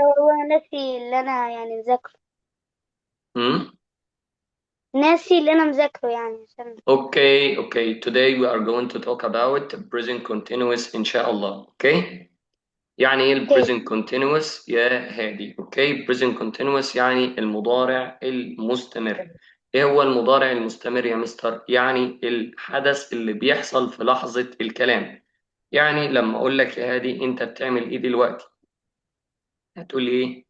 هو ناسي اللي أنا يعني مذاكره. Hmm? ناسي اللي أنا مذاكره يعني عشان. Okay. Today we are going to talk about present continuous إن شاء الله. Okay. يعني ايه ال اوكي. present continuous يا هادي؟ اوكي. present continuous يعني المضارع المستمر. ايه هو المضارع المستمر يا مستر؟ يعني الحدث اللي بيحصل في لحظة الكلام. يعني لما اقول لك يا هادي انت بتعمل ايه دلوقتي، هتقول لي ايه؟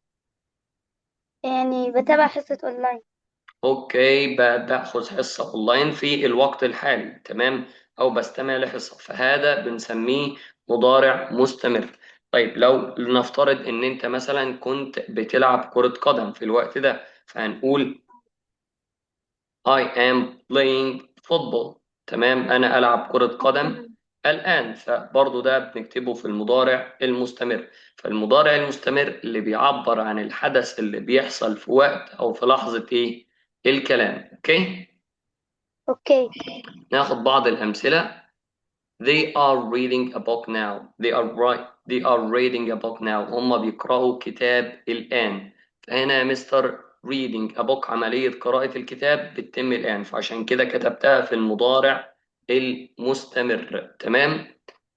يعني بتابع حصة أونلاين. اوكي، باخذ حصة اونلاين في الوقت الحالي، تمام، او بستمع لحصة، فهذا بنسميه مضارع مستمر. طيب لو لنفترض ان انت مثلا كنت بتلعب كرة قدم في الوقت ده، فهنقول I am playing football. تمام، انا العب كرة قدم الان، فبرضه ده بنكتبه في المضارع المستمر. فالمضارع المستمر اللي بيعبر عن الحدث اللي بيحصل في وقت او في لحظة ايه؟ الكلام. اوكي. اوكي. ناخد بعض الأمثلة. They are reading a book now. They are reading a book now. هم بيقرأوا كتاب الآن. فهنا يا مستر reading a book عملية قراءة الكتاب بتتم الآن، فعشان كده كتبتها في المضارع المستمر. تمام.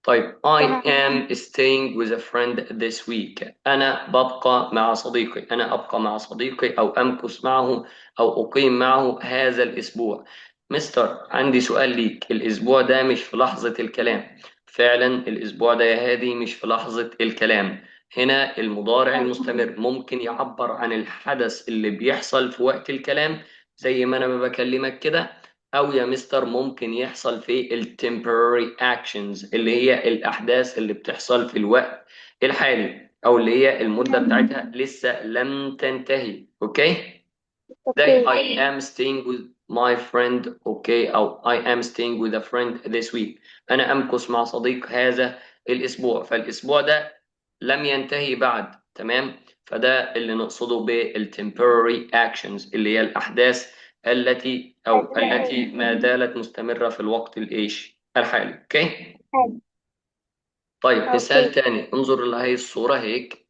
طيب I تمام. am staying with a friend this week. أنا ببقى مع صديقي. أنا أبقى مع صديقي أو أمكث معه أو أقيم معه هذا الأسبوع. مستر عندي سؤال ليك، الأسبوع ده مش في لحظة الكلام. فعلا الأسبوع ده يا هادي مش في لحظة الكلام. هنا المضارع المستمر ممكن يعبر عن الحدث اللي بيحصل في وقت الكلام زي ما أنا ما بكلمك كده، أو يا مستر ممكن يحصل في ال temporary actions اللي هي الأحداث اللي بتحصل في الوقت الحالي، أو اللي هي المدة بتاعتها لسه لم تنتهي. أوكي؟ زي اوكي. I am staying with my friend. أوكي، أو I am staying with a friend this week. أنا أمكث مع صديق هذا الأسبوع، فالأسبوع ده لم ينتهي بعد. تمام، فده اللي نقصده بال temporary actions اللي هي الأحداث التي ما زالت مستمرة في الوقت الإيش الحالي. أوكي. طيب مثال اوكي. تاني، انظر لهي الصورة هيك.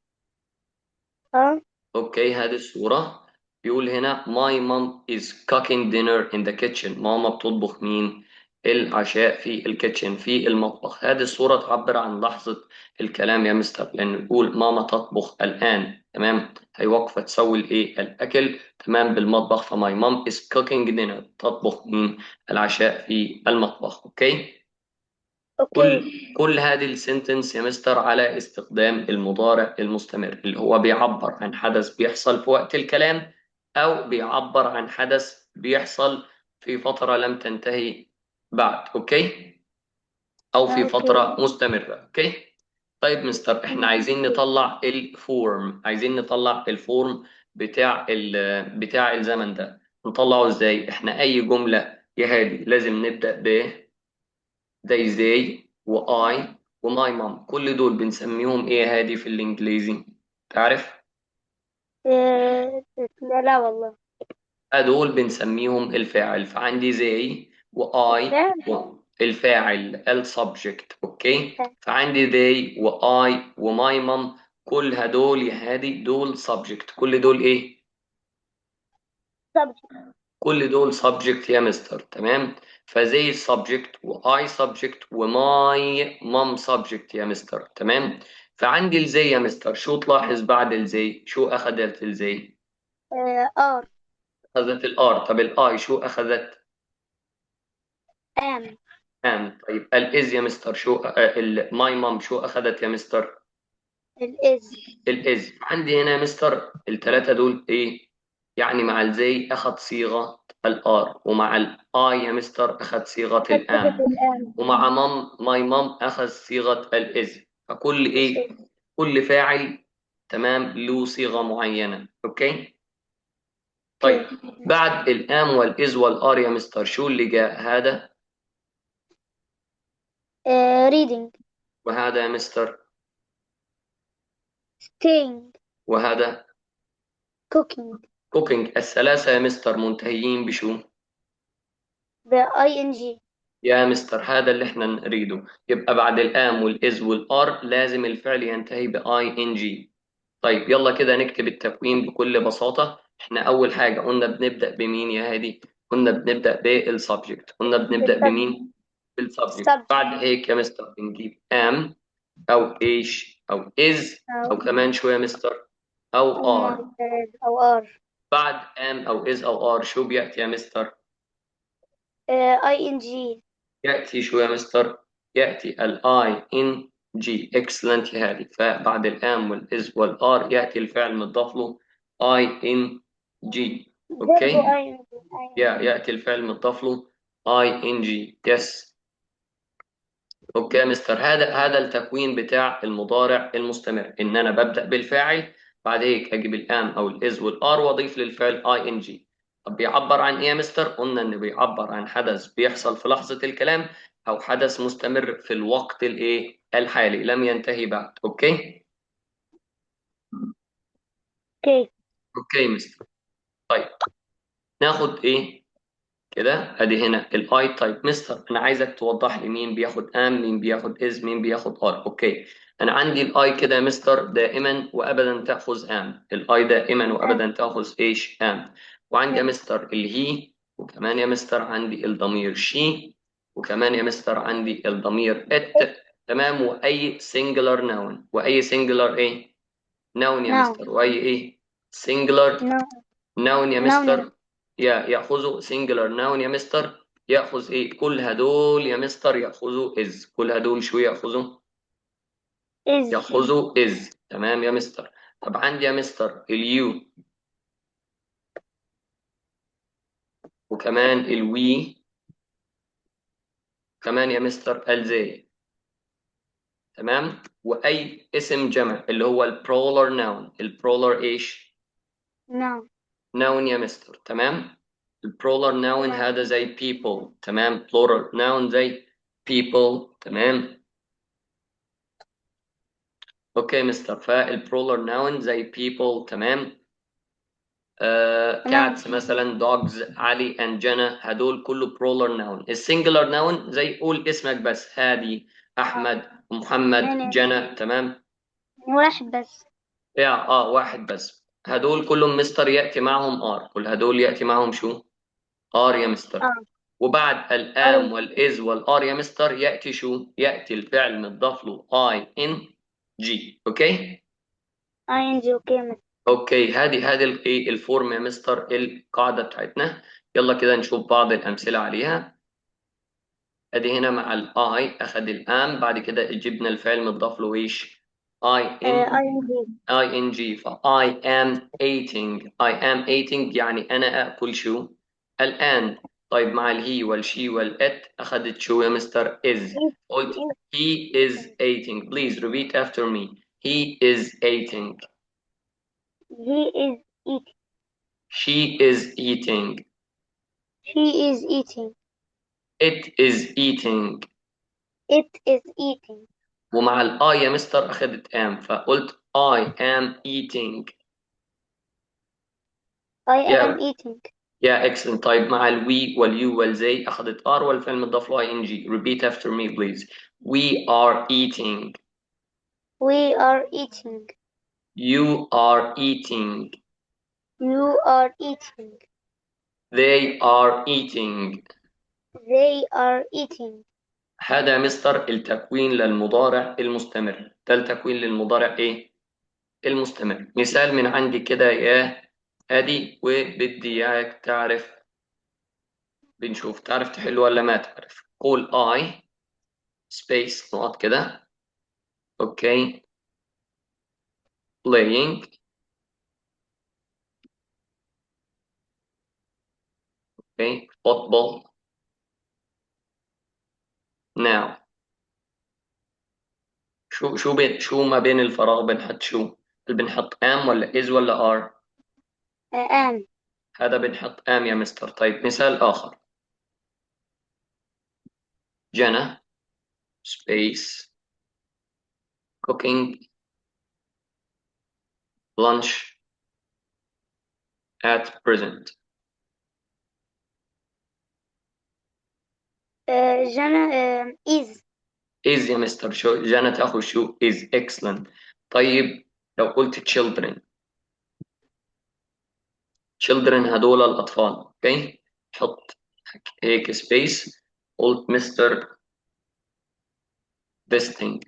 اه. اوكي، هذه الصورة بيقول هنا my mom is cooking dinner in the kitchen. ماما بتطبخ مين؟ العشاء في الكيتشن، في المطبخ. هذه الصورة تعبر عن لحظة الكلام يا مستر، لأن نقول ماما تطبخ الآن. تمام، هي واقفة تسوي الإيه؟ الأكل. تمام، بالمطبخ. فماي mom is cooking dinner، تطبخ مين؟ العشاء في المطبخ. أوكي. اوكي. كل هذه السنتنس يا مستر على استخدام المضارع المستمر اللي هو بيعبر عن حدث بيحصل في وقت الكلام، أو بيعبر عن حدث بيحصل في فترة لم تنتهي بعد. أوكي، أو في اوكي. فترة مستمرة. أوكي. طيب مستر احنا عايزين نطلع الفورم، عايزين نطلع الفورم بتاع الزمن ده. نطلعه ازاي؟ احنا اي جملة يا هادي لازم نبدأ they وI وماي مام، كل دول بنسميهم ايه هادي في الانجليزي؟ تعرف؟ لا لا والله. دول بنسميهم الفاعل. فعندي they وI الفعل. الفاعل السبجكت. اوكي. فعندي they وI وماي مام، كل هدول يا هادي دول subject. كل دول ايه؟ subject. كل دول subject يا مستر. تمام، فزي subject وI subject وماي مام subject يا مستر. تمام. فعندي الزي يا مستر، شو تلاحظ بعد الزي؟ شو أخذت الزي؟ ار. أخذت الآر. طب الآي شو أخذت؟ ام. آم. طيب الإز يا مستر شو الماي مام شو أخذت يا مستر؟ الاز. الإز. عندي هنا يا مستر الثلاثة دول إيه؟ يعني مع الزي أخذ صيغة الآر، ومع الآي يا مستر أخذ صيغة اخذت صيغة الآم، الام. ومع ماي مام أخذ صيغة الإز. فكل إيه؟ الاز. كل فاعل تمام له صيغة معينة. أوكي؟ طيب اوكي. بعد الآم والإز والآر يا مستر شو اللي جاء؟ هذا reading. وهذا يا مستر، staying. وهذا cooking. كوكينج. الثلاثة يا مستر منتهيين بشو؟ ب ing. يا مستر هذا اللي احنا نريده. يبقى بعد الآم والإز والآر لازم الفعل ينتهي بآي إن جي. طيب يلا كده نكتب التكوين بكل بساطة. احنا أول حاجة قلنا بنبدأ بمين يا هادي؟ قلنا بنبدأ بالسبجكت. قلنا بنبدأ بالسبجكت. بمين؟ بالسبجكت. السبجكت بعد هيك يا مستر بنجيب am أو إيش أو is أو أو كمان شوية مستر أو أو are. ماي أو آر. بعد am أو is أو are شو بيأتي يا مستر؟ أي إن جي. يأتي شو يا مستر؟ يأتي ال ing. excellent يا هادي. فبعد الام والis والار يأتي الفعل مضاف له ing. فيربو اوكي. أي إن جي. أي إن جي. يأتي الفعل مضاف له ing. يس. اوكي يا مستر. هذا التكوين بتاع المضارع المستمر، ان انا ببدأ بالفاعل، بعد هيك اجيب الام او الاز والار واضيف للفعل ing. طب بيعبر عن ايه يا مستر؟ قلنا انه بيعبر عن حدث بيحصل في لحظة الكلام، او حدث مستمر في الوقت الايه الحالي لم ينتهي بعد. اوكي. أوكي. اوكي مستر. طيب ناخد ايه كده؟ ادي هنا الاي تايب. مستر انا عايزك توضح لي مين بياخد ام، مين بياخد از، مين بياخد ار. اوكي. انا عندي الاي كده يا مستر دائما وابدا تاخذ ام. الاي دائما وابدا تاخذ ايش؟ ام. وعندي يا مستر الهي، وكمان يا مستر عندي الضمير شي، وكمان يا مستر عندي الضمير ات. تمام. واي سنجلر نون، واي سنجلر ايه نون يا ناو. مستر، واي ايه سنجلر ناو. ناون يا ناو. مستر. ياخذوا سنجلر ناون يا مستر. ياخذ ايه كل هدول يا مستر؟ ياخذوا از. كل هدول شو ياخذوا؟ إز. ياخذوا از. تمام يا مستر. طب عندي يا مستر اليو، وكمان الوي، كمان يا مستر الزي. تمام. واي اسم جمع اللي هو البرولر ناون. البرولر ايش؟ ناو. ناون يا مستر. تمام. البرولر ناون تمام. هذا زي people. تمام. plural ناون زي people. تمام. اوكي مستر. فالبرولر ناون زي people. تمام. تمام. cats مثلا، dogs، علي and جنى، هدول كله برولر ناون. السنجلر ناون زي قول اسمك بس، هادي، احمد، محمد، يعني جنى. تمام. واحد بس. يا واحد بس. هدول كلهم مستر ياتي معهم ار. كل هدول ياتي معهم شو؟ ار يا مستر. آه. وبعد الام أر. والاز والار يا مستر ياتي شو؟ ياتي الفعل متضاف له ing. اوكي. أي إن جي. أوكي مثلا. اوكي. هذه الايه الفورم يا مستر، القاعده بتاعتنا. يلا كده نشوف بعض الامثله عليها. ادي هنا مع الاي اخذ الام، بعد كده جبنا الفعل مضاف له ايش؟ أي إن جي. ing. ف I am eating. I am eating يعني انا اكل شو؟ الان. طيب مع الهي والشي والات اخذت شو يا مستر؟ is. إيت. قلت إيت. he is eating. Please repeat after me. He is eating. He is eating. She is eating. She is eating. It is eating. It is eating. ومع الاي يا مستر اخذت am، فقلت I am eating. I am يا eating. يا excellent. طيب مع الوي واليو والزي اخذت ار والفعل مضاف له ing. Repeat after me please. We are eating. We are eating. You are eating. You are eating. They are eating. They are eating. هذا يا مستر التكوين للمضارع المستمر. ده التكوين للمضارع ايه المستمر. مثال من عندي كده يا ادي، وبدي اياك تعرف، بنشوف تعرف تحل ولا ما تعرف. قول I space نقط كده. اوكي. playing. اوكي. football now. شو ما بين الفراغ بنحط شو؟ هل بنحط am ولا is ولا are؟ Am. هذا بنحط am يا مستر. طيب مثال آخر. جنى space cooking lunch at present. Jana is. is يا مستر. شو جنى تاخذ شو؟ is. excellent. طيب لو قلت children هدول الأطفال. أوكي، حط هيك سبيس، قلت مستر visiting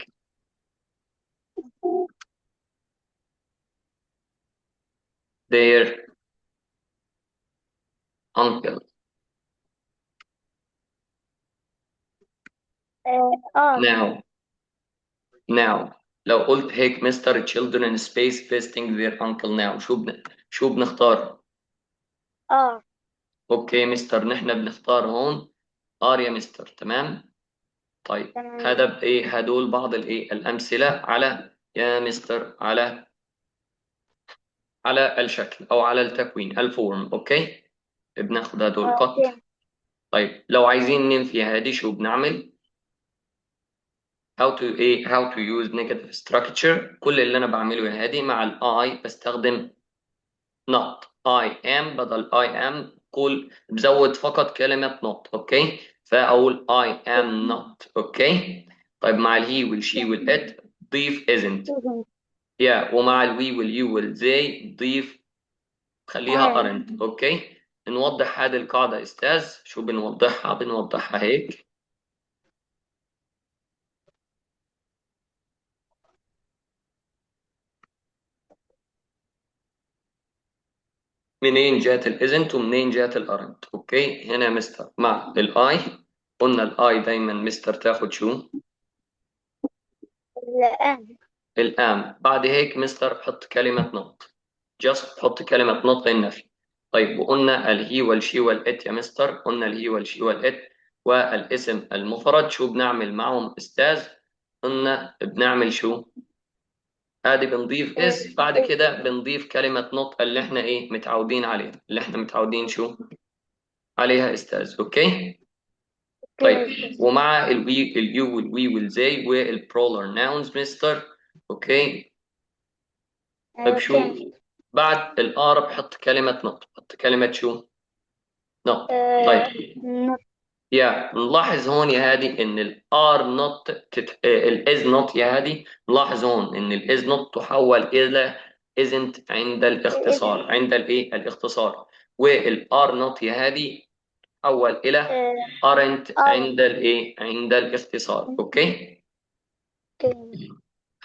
their uncle. اه now لو قلت هيك مستر children space visiting their uncle now، شو بنختار؟ اه اوكي مستر، نحن بنختار هون ار يا مستر، تمام. طيب تمام. هذا بايه، هدول بعض الايه الامثله على يا مستر، على الشكل او على التكوين الفورم. اوكي، بناخد هدول قط. اوكي. طيب لو عايزين ننفي هذه شو بنعمل؟ how to use negative structure. كل اللي انا بعمله يا هادي مع الاي بستخدم not. I am بدل I am، قول بزود فقط كلمة not. اوكي، فاقول I am not. اوكي. طيب مع الهي والشي والات ضيف isn't. ومع الوي واليو والزي ضيف خليها ارن. aren't. اوكي، نوضح هذه القاعدة استاذ. شو بنوضحها؟ بنوضحها هيك. منين جات الاسنت ومنين جات الارنت؟ اوكي، هنا مستر مع الاي، قلنا الاي دايما مستر تاخد شو؟ الان. الام. بعد هيك مستر حط كلمة نوت، جاست حط كلمة نوت للنفي. طيب وقلنا الهي والشي والات يا مستر، قلنا الهي والشي والات والاسم المفرد شو بنعمل معهم استاذ؟ قلنا بنعمل شو؟ ادي بنضيف اس، بعد كده بنضيف كلمة نوت اللي احنا ايه متعودين عليها، اللي احنا متعودين شو عليها استاذ. اوكي. طيب ومع اليو والوي والزي والبرولر ناونز مستر. اوكي. طيب شو اوكي. بعد الار؟ بحط كلمة نوت، بحط كلمة شو؟ نوت. طيب نلاحظ هون يا هادي ان الار نوت الاز نوت يا هادي، نلاحظ هون ان الاز نوت تحول الى isn't عند الاختصار، عند الايه الاختصار، والار نوت يا هادي تحول الى aren't ارن. عند الايه عند الاختصار. اوكي. اوكي.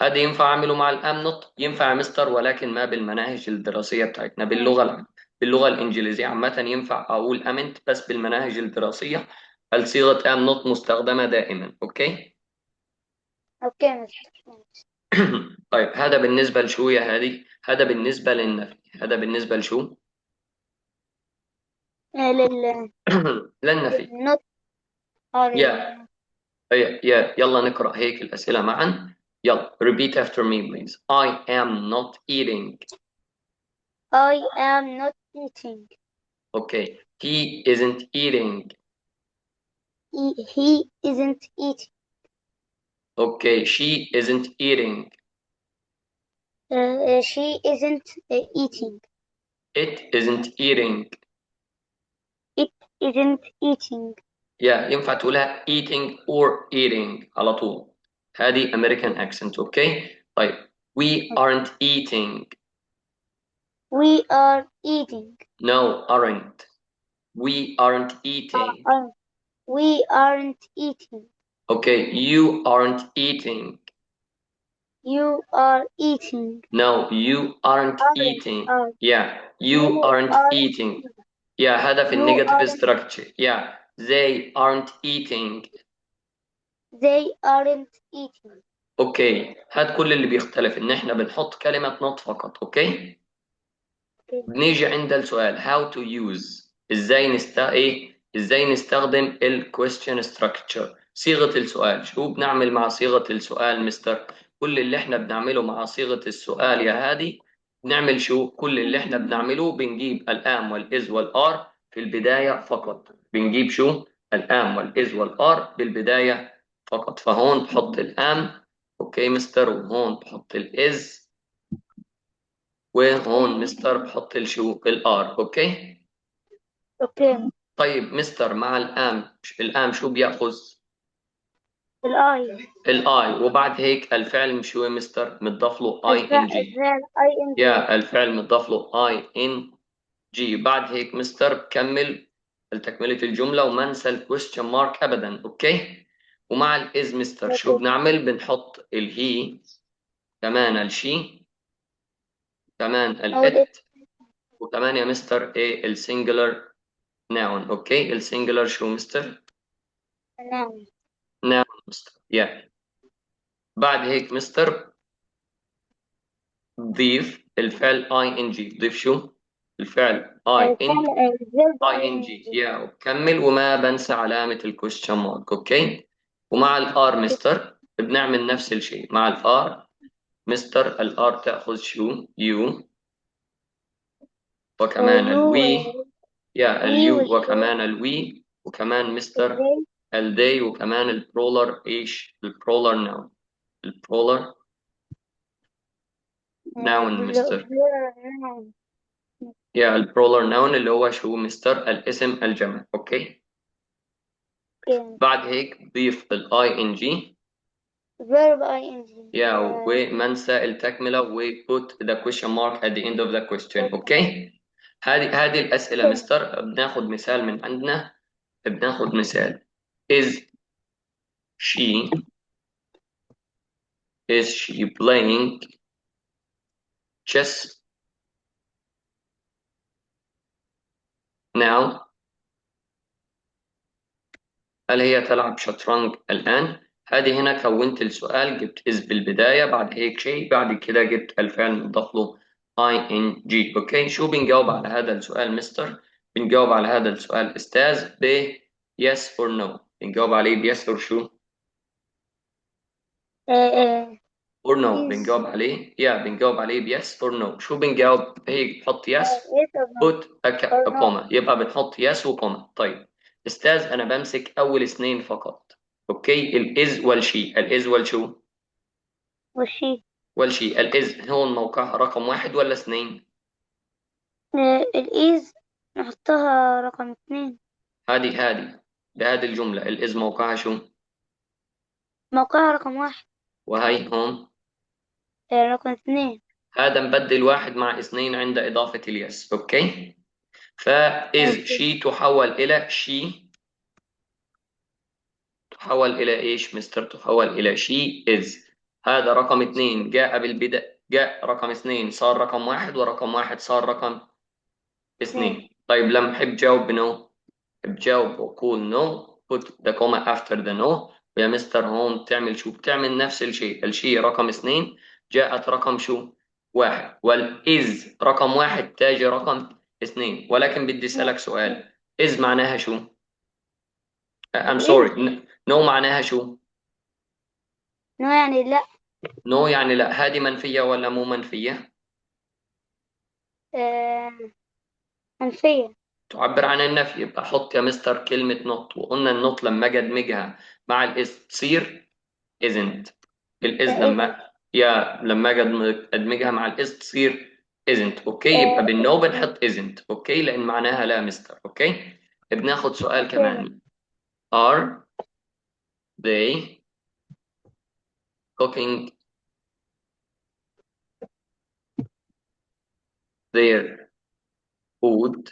هذا ينفع اعمله مع الام نوت؟ ينفع يا مستر، ولكن ما بالمناهج الدراسيه بتاعتنا. باللغه الانجليزيه عامه ينفع اقول امنت، بس بالمناهج الدراسيه الصيغه ام نوت مستخدمه دائما. اوكي. اوكي. طيب هذا بالنسبه لشو يا هادي؟ هذا بالنسبه للنفي. هذا بالنسبه لشو؟ لل للنفي. للنوت. اه يا يلا نقرا هيك الاسئله معا. يلا repeat after me please. I am not eating. I am not eating. Okay. He isn't eating. He isn't eating. Okay. She isn't eating. She isn't eating. It isn't eating. It isn't eating. ينفع تقولها eating or eating على طول. هذه American accent. Okay. طيب we aren't eating. We are eating. No, aren't. We aren't eating. Uh, we aren't eating. Okay. You aren't eating. You are eating. No, you aren't Aren't. eating. You You aren't aren't. eating. هذا في You النيجاتيف aren't. structure. They aren't eating. They aren't eating. اوكي، هاد كل اللي بيختلف ان احنا بنحط كلمة not فقط. اوكي. Okay. بنيجي عند السؤال how to use، ازاي نستخدم ال question structure، صيغة السؤال. شو بنعمل مع صيغة السؤال مستر؟ كل اللي احنا بنعمله مع صيغة السؤال يا هادي بنعمل شو؟ كل اللي احنا بنعمله بنجيب الام والاز والار في البداية فقط. بنجيب شو؟ الام والاز والار بالبداية فقط. فهون بحط الام. اوكي مستر، وهون بحط الاز، وهون مستر بحط الشو الار. اوكي. Okay. طيب مستر مع الام شو بياخذ؟ الآي. الاي، وبعد هيك الفعل مش هو مستر متضاف له اي ان جي. الفعل ING. يا الفعل متضاف له اي ان جي. بعد هيك مستر كمل تكملة الجملة وما انسى الكويستشن مارك ابدا. اوكي. ومع الاز مستر شو أوكي. بنعمل؟ بنحط الهي، كمان الشي، كمان أو الإس. الات، وكمان يا مستر ايه السنجلر ناون. اوكي. السنجلر شو مستر؟ نعم. ناون مستر. يا بعد هيك مستر ضيف الفعل اي ان جي. ضيف شو؟ الفعل اي ان الفيرب اي ان جي. ING. يا وكمل وما بنسى علامة الكويستشن مارك. اوكي. ومع الار أوكي. مستر بنعمل نفس الشيء. مع الار مستر الار تأخذ شو؟ يو، وكمان يو. الوي. يا وي اليو والشي. وكمان الوي، وكمان مستر ازاي. الدي، وكمان البرولر. ايش البرولر ناون؟ البرولر ناون مستر. نعم. يا البرولر ناون اللي هو شو مستر؟ الاسم الجمع. اوكي. اوكي. بعد هيك ضيف الاي ان جي. فيرب ING. يا وما انسى التكملة و put the question mark at the end of the question. اوكي. هذه الأسئلة مستر بناخد مثال من عندنا. بناخد مثال is she playing chess now؟ هل هي تلعب شطرنج الآن؟ هذه هنا كونت السؤال، جبت is بالبداية، بعد هيك شيء، بعد كده جبت الفعل مضاف له ing. اوكي. شو بنجاوب على هذا السؤال مستر؟ بنجاوب على هذا السؤال استاذ ب yes or no. بنجاوب عليه ب yes or شو؟ or no. is. بنجاوب عليه بنجاوب عليه ب yes or no. شو بنجاوب هيك؟ بحط yes Yes or no. put Or a no. comma. يبقى بنحط yes وكوما. طيب استاذ انا بمسك اول اثنين فقط. اوكي. الاز والشي. الاز والشو وشي. والشي. الاز هون موقعها رقم واحد ولا اثنين؟ الإيز نحطها رقم 2. هذه بهذه الجملة الاز موقعها شو؟ موقعها رقم 1. وهي هون رقم 2. هذا نبدل واحد مع اثنين عند اضافة اليس. اوكي. فاز أوكي. شي تحول الى شي. تحول إلى إيش مستر؟ تحول إلى شي إز. هذا رقم اثنين جاء بالبداية، جاء رقم اثنين صار رقم واحد، ورقم واحد صار رقم 2. اثنين. طيب لما أحب جاوب بنو، بجاوب وأقول نو put the comma after the no. ويا مستر هون بتعمل شو؟ بتعمل نفس الشيء. الشيء رقم اثنين جاءت رقم شو؟ واحد، والإز رقم واحد تاجي رقم اثنين. ولكن بدي أسألك سؤال، إز معناها شو؟ I'm sorry. الإيز. نو معناها شو؟ نو يعني لا. نو يعني لا. هذه منفية ولا مو منفية؟ آه، منفية. تعبر عن النفي. يبقى حط يا مستر كلمة نوت. وقلنا النوت لما أجي أدمجها مع الإز تصير isn't. الإز إذن. لما أجي أدمجها مع الإز تصير isn't. أوكي. يبقى بالنو بنحط isn't. أوكي. لأن معناها لا مستر. أوكي. بناخد سؤال أوكي. كمان. are they cooking their food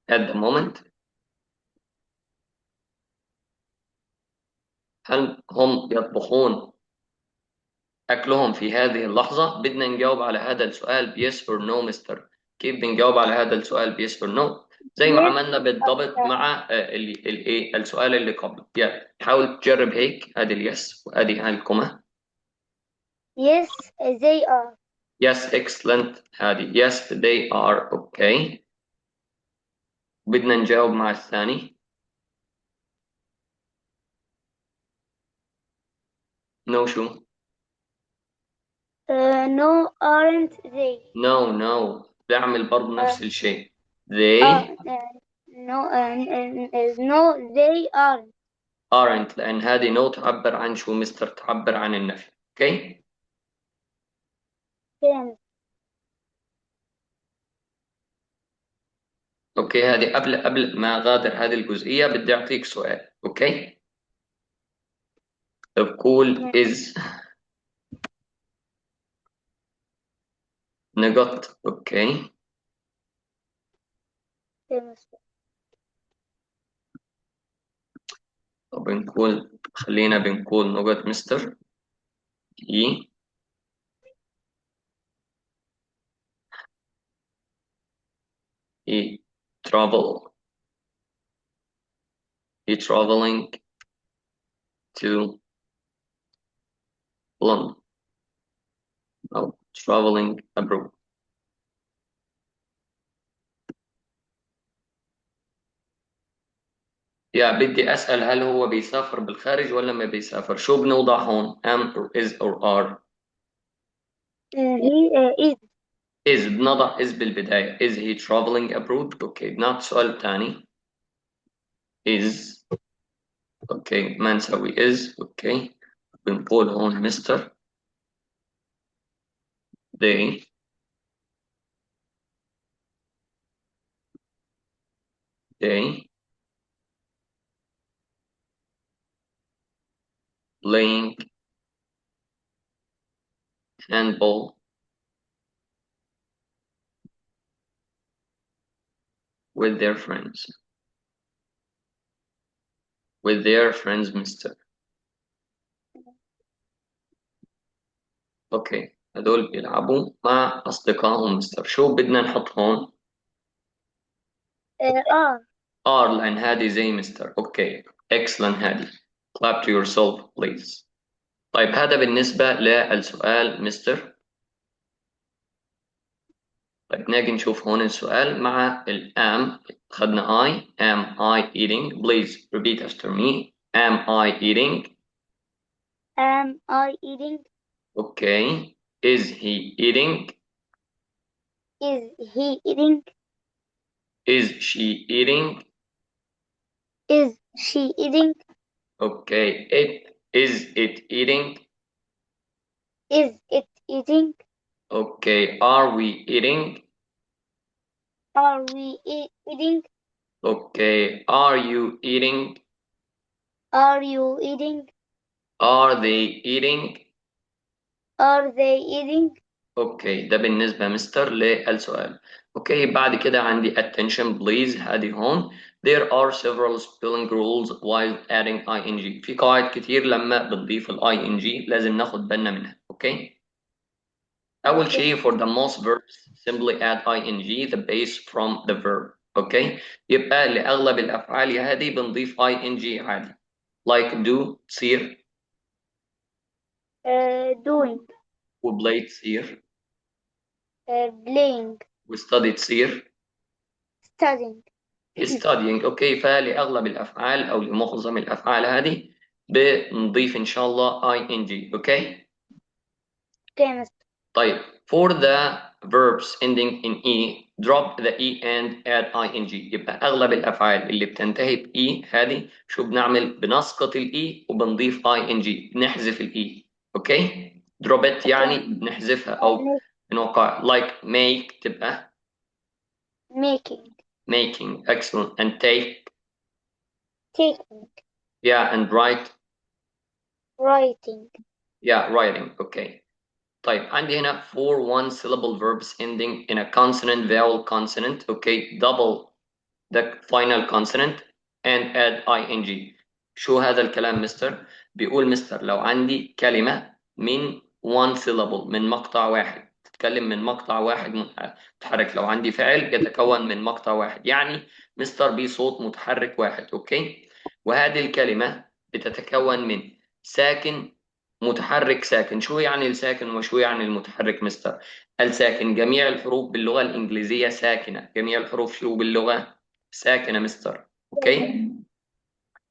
at the moment؟ هل هم يطبخون أكلهم في هذه اللحظة؟ بدنا نجاوب على هذا السؤال ب yes or no مستر. كيف بنجاوب على هذا السؤال ب yes or no؟ زي ما Yes. عملنا بالضبط مع السؤال اللي قبله. حاول تجرب هيك. ادي اليس وادي هاي الكومة. Yes, they are. yes excellent. هذه yes they are. اوكي. بدنا نجاوب مع الثاني. no شو؟ No, aren't they? no بعمل برضه Uh, نفس الشيء. they no, no, they aren't. aren't. لأن هذه no تعبر عن شو مستر؟ تعبر عن النفي. اوكي. Yes. اوكي، هذه قبل ما غادر هذه الجزئية بدي اعطيك سؤال. اوكي، بقول is نقط. اوكي، طب خلينا بنقول نقط مستر. he he travel he traveling to London أو traveling abroad. يا بدي أسأل، هل هو بيسافر بالخارج ولا ما بيسافر؟ شو بنوضع هون؟ am or is or are؟ هي is. is بنضع is بالبداية. is he traveling abroad؟ اوكي، بنعطي سؤال تاني. is اوكي، ما نسوي is. اوكي، بنقول هون مستر they they playing handball with their friends. with their friends مستر. اوكي، هدول بيلعبوا مع أصدقائهم مستر. شو بدنا نحط هون؟ are. are، لأن هذه زي مستر. اوكي، excellent هذه. clap to yourself please. طيب هذا بالنسبة للسؤال مستر. طيب نيجي نشوف هون السؤال مع الام. أخذنا am I eating. please repeat after me. am I eating. Am I eating? okay, is he eating. Is he eating? is she eating. Is she eating? okay, is it eating. Is it eating? okay, are we eating. Are we eating? okay, are you eating. Are you eating? are they eating. Are they eating? اوكي، ده بالنسبة مستر للسؤال. اوكي، بعد كده عندي attention please. هذه هون there are several spelling rules while adding ing. في قواعد كتير لما بنضيف ال ing لازم ناخد بالنا منها. اوكي، أول Okay. شيء for the most verbs simply add ing the base from the verb. اوكي، يبقى لأغلب الأفعال هذه بنضيف ing عادي. like do تصير، Doing. وplay تصير، Playing. وstudy تصير، Studying. studying. اوكي، فلأغلب الأفعال أو لمعظم الأفعال هذه بنضيف إن شاء الله ing. اوكي، Okay, Mr. طيب for the verbs ending in e drop the e and add ing. يبقى أغلب الأفعال اللي بتنتهي ب e هذه شو بنعمل؟ بنسقط ال e وبنضيف ing، بنحذف ال e. اوكي، drop it يعني بنحذفها أو Make, بنوقع. like make تبقى making. making. excellent. and take. Taking. yeah, and write. Writing. yeah, writing. اوكي، طيب عندي هنا four one syllable verbs ending in a consonant vowel consonant. okay, double the final consonant and add ing. شو هذا الكلام مستر؟ بيقول مستر لو عندي كلمة من one syllable من مقطع واحد، تتكلم من مقطع واحد متحرك. لو عندي فعل يتكون من مقطع واحد يعني مستر بصوت متحرك واحد. اوكي، وهذه الكلمة بتتكون من ساكن متحرك ساكن. شو يعني الساكن وشو يعني المتحرك مستر؟ الساكن جميع الحروف باللغة الإنجليزية ساكنة. جميع الحروف شو باللغة ساكنة مستر. اوكي،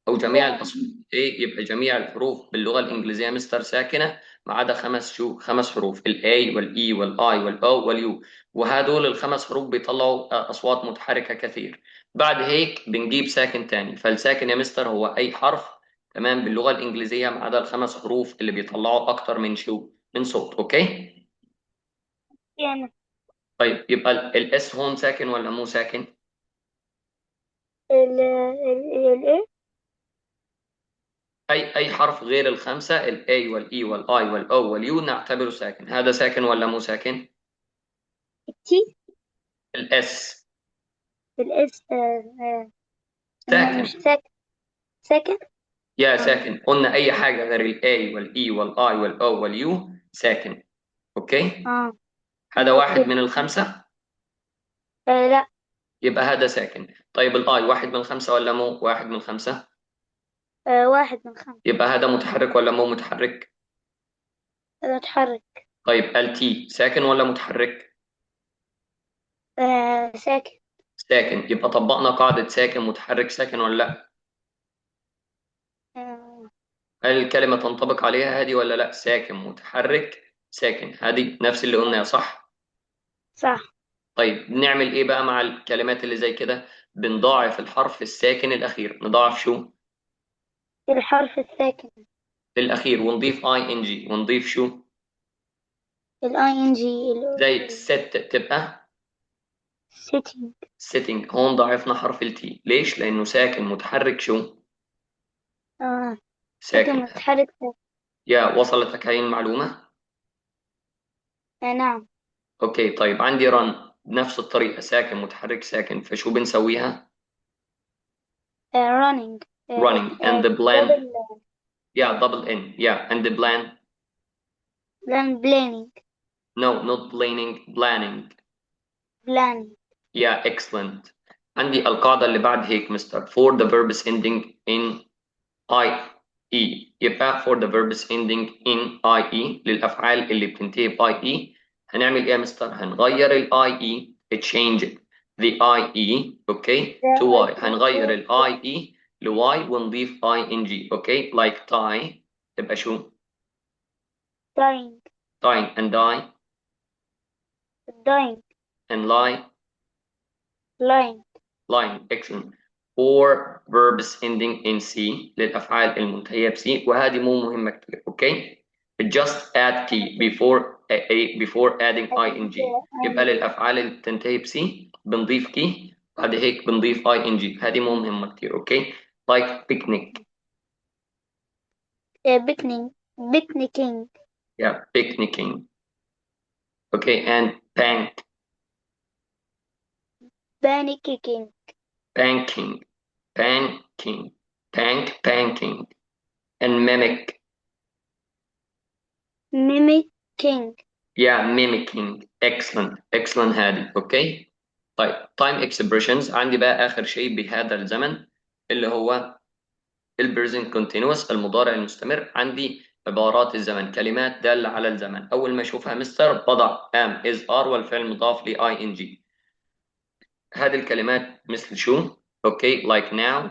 او جميع Okay. الاصوات. ايه، يبقى جميع الحروف باللغة الإنجليزية مستر ساكنة ما عدا خمس حروف، الاي والاي والاي والاو واليو. وهدول الخمس حروف بيطلعوا اصوات متحركة كثير. بعد هيك بنجيب ساكن تاني. فالساكن يا مستر هو اي حرف تمام باللغة الإنجليزية ما عدا الخمس حروف اللي بيطلعوا اكتر من صوت. اوكي، Yeah, طيب يبقى الاس هون ساكن ولا مو ساكن؟ ايه. أي حرف غير الخمسة ال A وال E وال I وال O وال U نعتبره ساكن. هذا ساكن ولا مو ساكن؟ التي. ال S الاس مش ساكن. ساكن. ساكن. يا اه. ساكن، قلنا أي حاجة غير ال A وال E وال I وال O وال U ساكن. أوكي؟ اه. هذا واحد اوكي. من الخمسة، لا. يبقى هذا ساكن. طيب ال I واحد من الخمسة ولا مو واحد من الخمسة؟ واحد من خمسة. يبقى هذا متحرك ولا مو متحرك؟ اتحرك. طيب ال T ساكن ولا متحرك؟ ساكن. ساكن. يبقى طبقنا قاعدة ساكن متحرك ساكن ولا لا؟ آه هل الكلمة تنطبق عليها هذه ولا لا؟ ساكن متحرك ساكن، هذه نفس اللي قلناها صح؟ صح. طيب نعمل ايه بقى مع الكلمات اللي زي كده؟ بنضاعف الحرف الساكن الأخير. نضاعف شو؟ الحرف الساكن. الأخير ونضيف ing ونضيف شو؟ الاي ان جي. زي set تبقى sitting. sitting. هون ضاعفنا حرف التي. ليش؟ لأنه ساكن متحرك شو؟ اه. ساكن ساكن. متحرك. يا وصلتك هاي المعلومة؟ نعم. اوكي طيب عندي run بنفس الطريقة ساكن متحرك ساكن، فشو بنسويها؟ running. running and the plan. double. Yeah, double N. Yeah, and the plan. then planning. No, not planning, planning. planning. Yeah, excellent. عندي القاعدة اللي بعد هيك مستر for the verbs ending in IE. يبقى for the verbs ending in IE للأفعال اللي بتنتهي ب IE هنعمل إيه يا مستر؟ هنغير ال IE change the IE okay to Y. هنغير ال IE ل Y ونضيف ING okay like tie تبقى شو؟ dying. tying and die dying. and lie lying. lying. Excellent. Or verbs ending in C للأفعال المنتهية ب C، وهذه مو مهمة كتير أوكي. just add key before adding ing. يبقى للأفعال اللي بتنتهي ب C بنضيف key، بعد هيك بنضيف ing. هذه مو مهمة كتير أوكي. like picnic. picnic. picnicking. yeah picnicking. okay and panicking. panking panking panking and mimic. mimicking. yeah mimicking. excellent هذه اوكي. طيب time expressions عندي بقى آخر شيء بهذا الزمن اللي هو البريزنت كونتينوس المضارع المستمر. عندي عبارات الزمن كلمات دالة على الزمن. أول ما أشوفها مستر بضع am is are والفعل مضاف ل ing. هذه الكلمات مثل شو؟ اوكي like now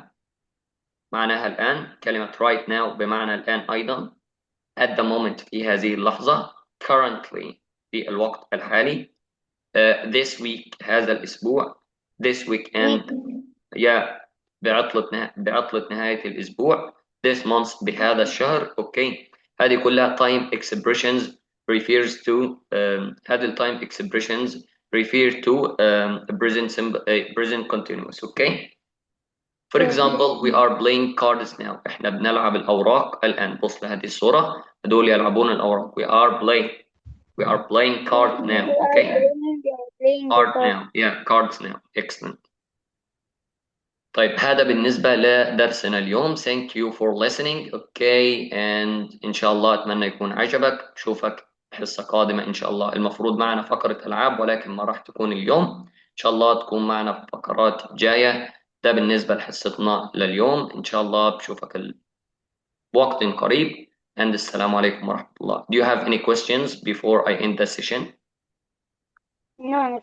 معناها الآن. كلمة right now بمعنى الآن أيضا. at the moment في هذه اللحظة. currently في الوقت الحالي. this week هذا الأسبوع. this weekend يا بعطلة نهاية الأسبوع. this month بهذا الشهر. أوكي هذه كلها time expressions refers to هذه ال time expressions refer to present continuous. أوكي for example we are playing cards now. إحنا بنلعب الأوراق الآن. بص لهذه الصورة، هدول يلعبون الأوراق. we are playing card now. أوكي playing card card. now. yeah cards now. excellent. طيب هذا بالنسبة لدرسنا اليوم. thank you for listening. okay and إن شاء الله أتمنى يكون عجبك. شوفك حصة قادمة إن شاء الله. المفروض معنا فقرة ألعاب ولكن ما راح تكون اليوم. إن شاء الله تكون معنا في فقرات جاية. ده بالنسبة لحصتنا لليوم. إن شاء الله بشوفك بوقت قريب and السلام عليكم ورحمة الله. do you have any questions before I end the session? no.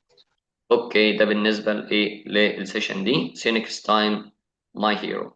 اوكي ده بالنسبة للسيشن دي. see you next time my hero.